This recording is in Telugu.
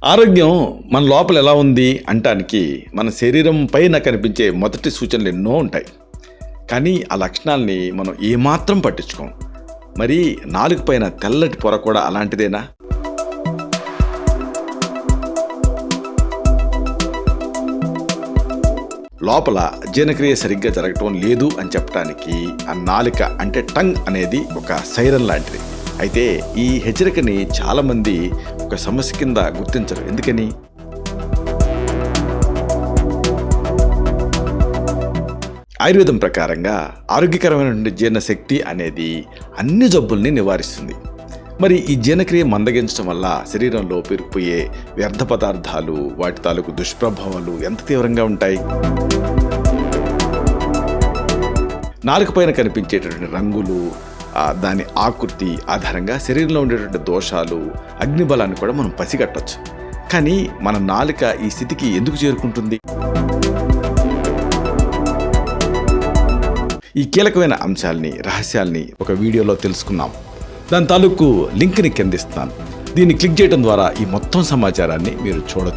ఆరోగ్యం మన లోపల ఎలా ఉంది అంటానికి మన శరీరం పైన కనిపించే మొదటి సూచనలు ఎన్నో ఉంటాయి. కానీ ఆ లక్షణాలని మనం ఏమాత్రం పట్టించుకోం. మరి నాలుక పైన తెల్లటి పొర కూడా అలాంటిదేనా? లోపల జీర్ణక్రియ సరిగ్గా జరగటం లేదు అని చెప్పడానికి ఆ నాలుక అంటే టంగ్ అనేది ఒక సైరన్ లాంటిది. అయితే ఈ హెచ్చరికని చాలామంది ఒక సమస్య కింద గుర్తించరు. ఎందుకని? ఆయుర్వేదం ప్రకారంగా ఆరోగ్యకరమైనటువంటి జీర్ణశక్తి అనేది అన్ని జబ్బుల్ని నివారిస్తుంది. మరి ఈ జీర్ణక్రియ మందగించడం వల్ల శరీరంలో పేరుకుపోయే వ్యర్థ పదార్థాలు, వాటి తాలూకు దుష్ప్రభావాలు ఎంత తీవ్రంగా ఉంటాయి? నాలుక పైన కనిపించేటటువంటి రంగులు, దాని ఆకృతి ఆధారంగా శరీరంలో ఉండేటువంటి దోషాలు, అగ్నిబలాన్ని కూడా మనం పసిగట్టచ్చు. కానీ మన నాలుక ఈ స్థితికి ఎందుకు చేరుకుంటుంది? ఈ కీలకమైన అంశాలని, రహస్యాల్ని ఒక వీడియోలో తెలుసుకున్నాం. దాని తాలూకు లింక్ని కింద ఇస్తాను. దీన్ని క్లిక్ చేయడం ద్వారా ఈ మొత్తం సమాచారాన్ని మీరు చూడొచ్చు.